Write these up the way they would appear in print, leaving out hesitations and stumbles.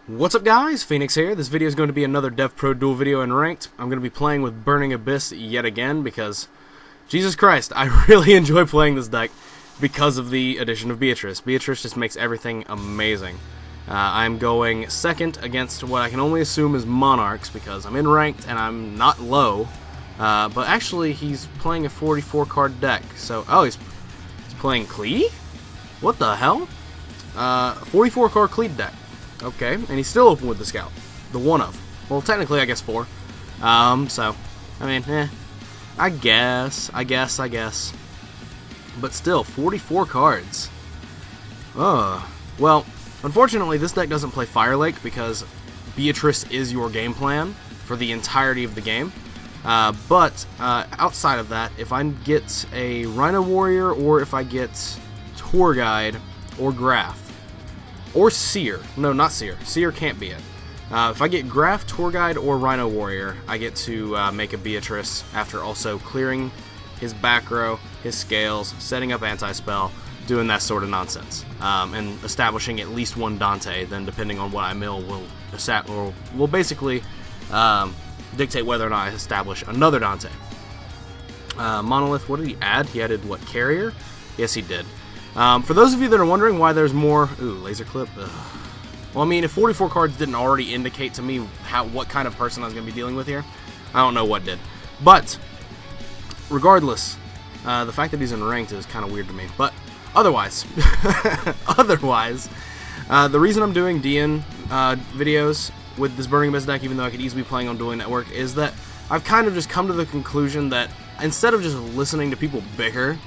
What's up guys, Phoenix here. This video is going to be another DevPro duel video in Ranked. I'm going to be playing with Burning Abyss yet again because, Jesus Christ, I really enjoy playing this deck because of the addition of Beatrice. Beatrice just makes everything amazing. I'm going second against what I can only assume is Monarchs because I'm in Ranked and I'm not low. But actually, he's playing a 44 card deck. So, oh, he's playing Qli? What the hell? 44 card Qli deck. Okay, and he's still open with the Scout. The one of. Well, technically, I guess 4. So, I mean, I guess. But still, 44 cards. Well, unfortunately, this deck doesn't play Fire Lake because Beatrice is your game plan for the entirety of the game. But outside of that, if I get a Rhino Warrior, or if I get Tour Guide, or Graph, or Seer. No, not Seer. Seer can't be it. If I get Graph, Tour Guide, or Rhino Warrior, I get to make a Beatrice after also clearing his back row, his scales, setting up anti-spell, doing that sort of nonsense, and establishing at least one Dante. Then, depending on what I mill, will basically dictate whether or not I establish another Dante. Monolith, what did he add? He added, what, Carrier? Yes, he did. For those of you that are wondering why there's more... Ooh, Laser Clip. Ugh. Well, I mean, if 44 cards didn't already indicate to me what kind of person I was going to be dealing with here, I don't know what did. But, regardless, the fact that he's in Ranked is kind of weird to me. But, otherwise, the reason I'm doing DN videos with this Burning Abyss deck, even though I could easily be playing on DuelingNetwork, is that I've kind of just come to the conclusion that instead of just listening to people bicker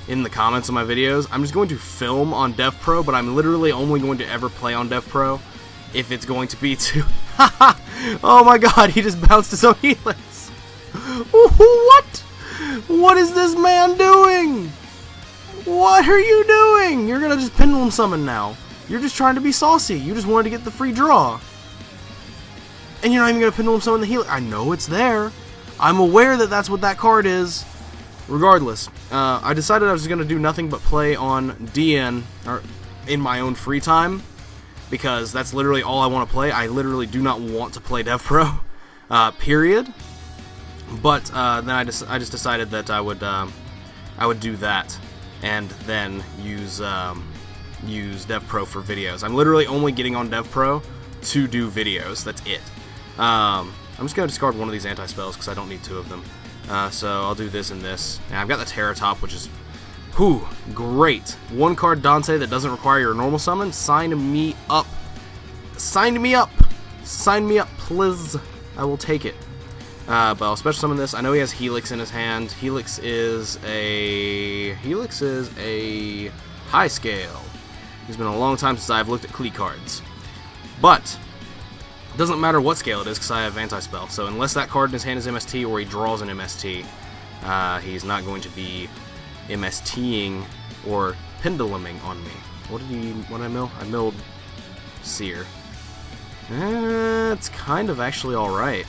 in the comments of my videos, I'm just going to film on DevPro, but I'm literally only going to ever play on DevPro if it's going to be to... Oh my god, he just bounced his own Helix. What? What is this man doing? What are you doing? You're gonna just Pendulum Summon now. You're just trying to be saucy. You just wanted to get the free draw. And you're not even gonna Pendulum Summon the Helix. I know it's there. I'm aware that that's what that card is. Regardless, I decided I was going to do nothing but play on DN or in my own free time because that's literally all I want to play. I literally do not want to play DevPro, period. But then I just decided that I would do that and then use DevPro for videos. I'm literally only getting on DevPro to do videos. That's it. I'm just going to discard one of these anti-spells because I don't need 2 of them. So I'll do this and this. And I've got the Terra Top, which is, great. 1 card Dante that doesn't require your normal summon. Sign me up. Sign me up. Sign me up, please. I will take it. But I'll special summon this. I know he has Helix in his hand. Helix is a high scale. It's been a long time since I've looked at Qli cards. But it doesn't matter what scale it is because I have anti-spell. So unless that card in his hand is MST or he draws an MST, he's not going to be MSTing or penduluming on me. What did I mill? I milled Seer. It's kind of actually alright.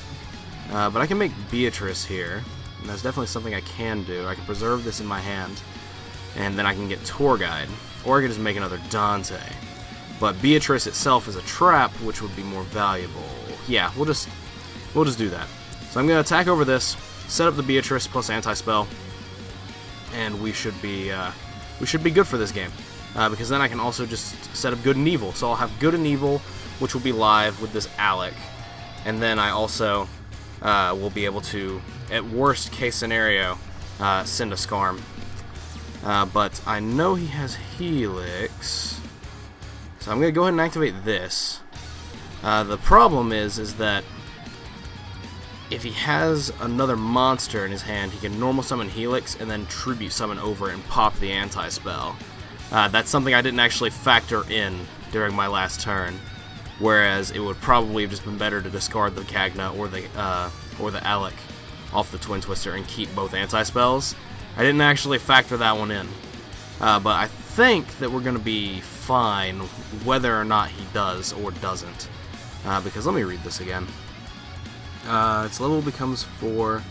But I can make Beatrice here. And that's definitely something I can do. I can preserve this in my hand. And then I can get Tour Guide. Or I can just make another Dante. But Beatrice itself is a trap, which would be more valuable. Yeah, we'll just do that. So I'm going to attack over this, set up the Beatrice plus anti-spell, and we should be good for this game. Because then I can also just set up Good and Evil. So I'll have Good and Evil, which will be live with this Alec, and then I also will be able to, at worst case scenario, send a Skarm. But I know he has Helix. So I'm going to go ahead and activate this. The problem is that if he has another monster in his hand, he can normal summon Helix and then tribute summon over and pop the anti-spell. That's something I didn't actually factor in during my last turn, whereas it would probably have just been better to discard the Kagna or the Alec off the Twin Twister and keep both anti-spells. I didn't actually factor that one in. But I think that we're going to be fine whether or not he does or doesn't. Because let me read this again. Its level becomes 4.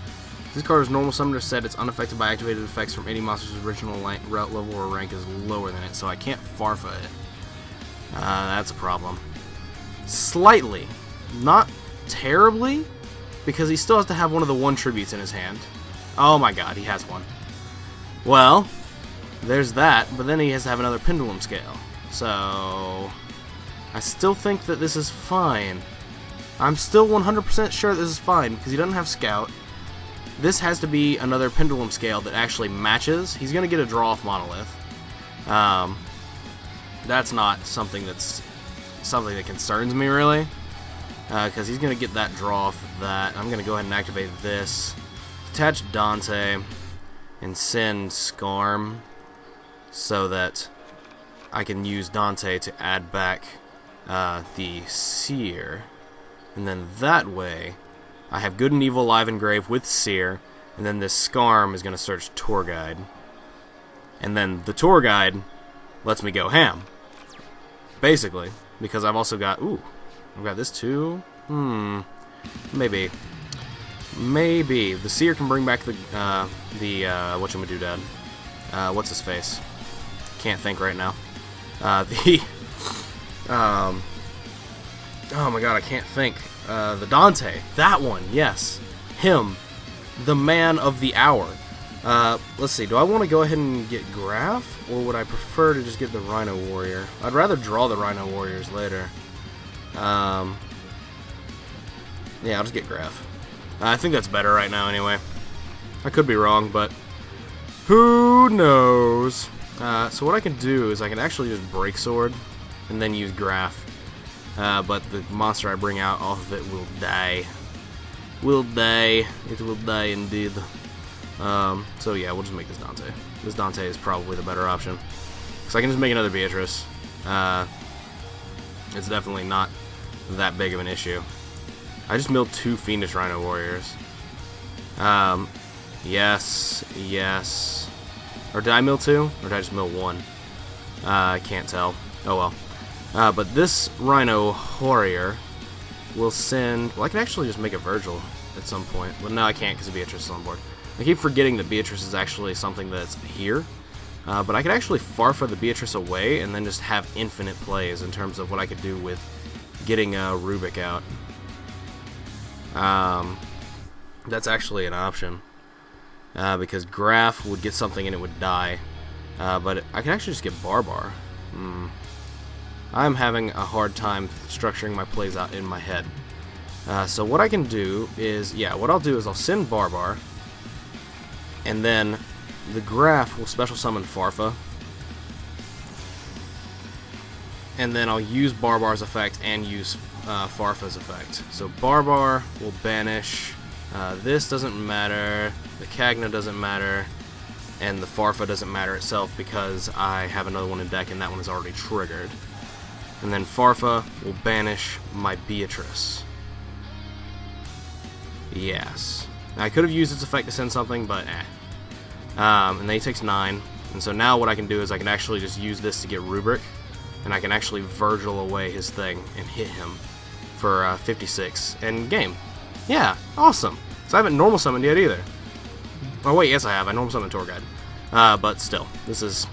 This card is normal summoner set. It's unaffected by activated effects from any monster's original route level or rank is lower than it, so I can't Farfa it. That's a problem. slightly. Not terribly, because he still has to have one of the 1 tributes in his hand. Oh my god, he has one. Well, there's that, but then he has to have another pendulum scale. So, I still think that this is fine. I'm still 100% sure this is fine, because he doesn't have Scout. This has to be another pendulum scale that actually matches. He's going to get a draw off Monolith. That's not something that concerns me, really. Because he's going to get that draw off of that. I'm going to go ahead and activate this. Attach Dante. And send Scarm. So that I can use Dante to add back the Seer. And then that way, I have Good and Evil Alive and Grave with Seer. And then this Scarm is going to search Tour Guide. And then the Tour Guide lets me go ham. Basically. Because I've also got... Ooh. I've got this too. Maybe. Maybe. The Seer can bring back the whatchamadoodad. What's his face? Can't think right now. Oh my god, I can't think. The Dante. That one, yes. Him. The man of the hour. Let's see, do I want to go ahead and get Graph? Or would I prefer to just get the Rhino Warrior? I'd rather draw the Rhino Warriors later. Yeah, I'll just get Graph. I think that's better right now anyway. I could be wrong, but who knows? So what I can do is I can actually just Break Sword and then use Graph. But the monster I bring out, all of it will die. Will die. It will die indeed. So yeah, we'll just make this Dante. This Dante is probably the better option. Because I can just make another Beatrice. It's definitely not that big of an issue. I just milled 2 Fiendish Rhino Warriors. Yes, yes. Or did I mill 2? Or did I just mill 1? I can't tell. Oh well. But this Rhino Warrior will send... Well, I can actually just make a Virgil at some point. Well, no, I can't because Beatrice is on board. I keep forgetting that Beatrice is actually something that's here. But I could actually Farfa the Beatrice away and then just have infinite plays in terms of what I could do with getting Rubik out. That's actually an option. Because Graph would get something and it would die. But I can actually just get Barbar. I'm having a hard time structuring my plays out in my head. So what I can do is, yeah, what I'll do is I'll send Barbar. And then the Graph will special summon Farfa. And then I'll use Barbar's effect and use Farfa's effect. So Barbar will banish. This doesn't matter. The Cagna doesn't matter. And the Farfa doesn't matter itself because I have another one in deck and that one is already triggered. And then Farfa will banish my Beatrice. Yes. Now, I could have used its effect to send something, but eh. And then he takes 9. And so now what I can do is I can actually just use this to get Rubric. And I can actually Virgil away his thing and hit him for 56. And game. Yeah, awesome. So I haven't normal summoned yet either. Oh wait, yes I have. I normal summoned Tour Guide. But still, this is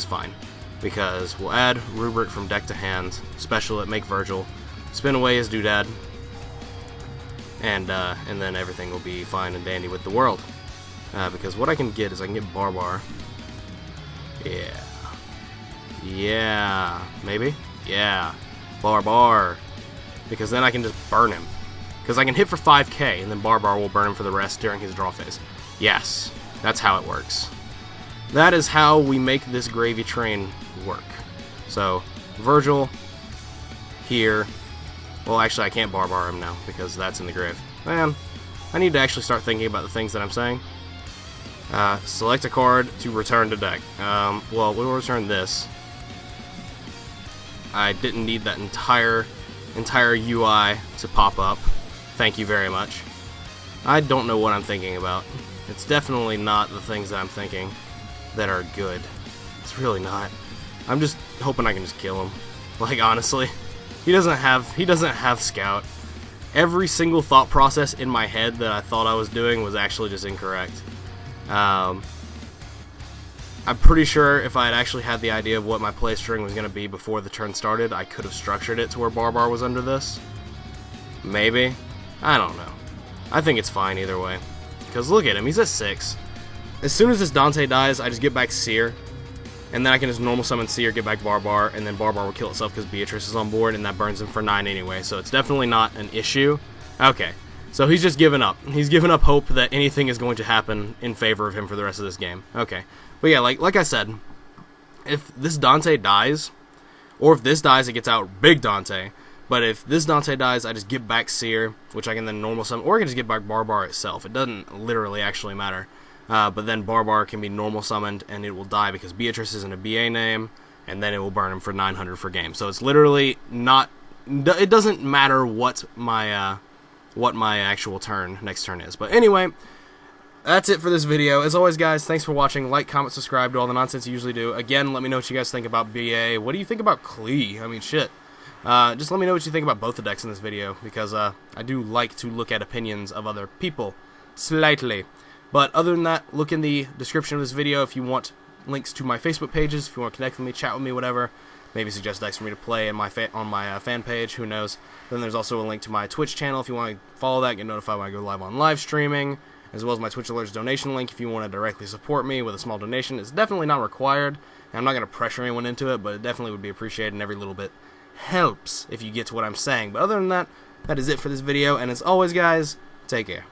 fine. Because we'll add Rubric from deck to hand, special it, make Virgil, spin away his doodad, and then everything will be fine and dandy with the world. Because what I can get is I can get Barbar. Yeah. Yeah. Maybe? Yeah. Barbar. Because then I can just burn him. Because I can hit for 5k, and then Barbar will burn him for the rest during his draw phase. Yes. That's how it works. That is how we make this gravy train work. So, Virgil, here. Well, actually, I can't Barbar him now, because that's in the grave. Man, I need to actually start thinking about the things that I'm saying. Select a card to return to deck. Well, we will return this. I didn't need that entire UI to pop up. Thank you very much. I don't know what I'm thinking about. It's definitely not the things that I'm thinking that are good. It's really not. I'm just hoping I can just kill him. Like, honestly. He doesn't have Scout. Every single thought process in my head that I thought I was doing was actually just incorrect. I'm pretty sure if I had actually had the idea of what my play string was going to be before the turn started, I could have structured it to where Barbar was under this. Maybe. I don't know. I think it's fine either way. Because look at him, he's at 6. As soon as this Dante dies, I just get back Seer. And then I can just normal summon Seer, get back Barbar, and then Barbar will kill itself because Beatrice is on board, and that burns him for 9 anyway, so it's definitely not an issue. Okay, so he's just given up. He's given up hope that anything is going to happen in favor of him for the rest of this game. Okay, but yeah, like I said, if this Dante dies, or if this dies, it gets out big Dante. But if this Dante dies, I just get back Seer, which I can then normal summon, or I can just get back Barbar itself. It doesn't literally actually matter. But then Barbar can be normal summoned, and it will die because Beatrice isn't a BA name, and then it will burn him for 900 for game. So it's literally not. It doesn't matter what my actual next turn is. But anyway, that's it for this video. As always, guys, thanks for watching. Like, comment, subscribe, do all the nonsense you usually do. Again, let me know what you guys think about BA. What do you think about Qli? I mean, shit. Just let me know what you think about both the decks in this video, because I do like to look at opinions of other people slightly. But other than that, look in the description of this video if you want links to my Facebook pages, if you want to connect with me, chat with me, whatever. Maybe suggest decks for me to play on my fan page, who knows. Then there's also a link to my Twitch channel if you want to follow that, get notified when I go live on live streaming, as well as my Twitch Alerts donation link if you want to directly support me with a small donation. It's definitely not required, and I'm not going to pressure anyone into it, but it definitely would be appreciated, and every little bit helps if you get to what I'm saying. But other than that, that is it for this video, and as always, guys, take care.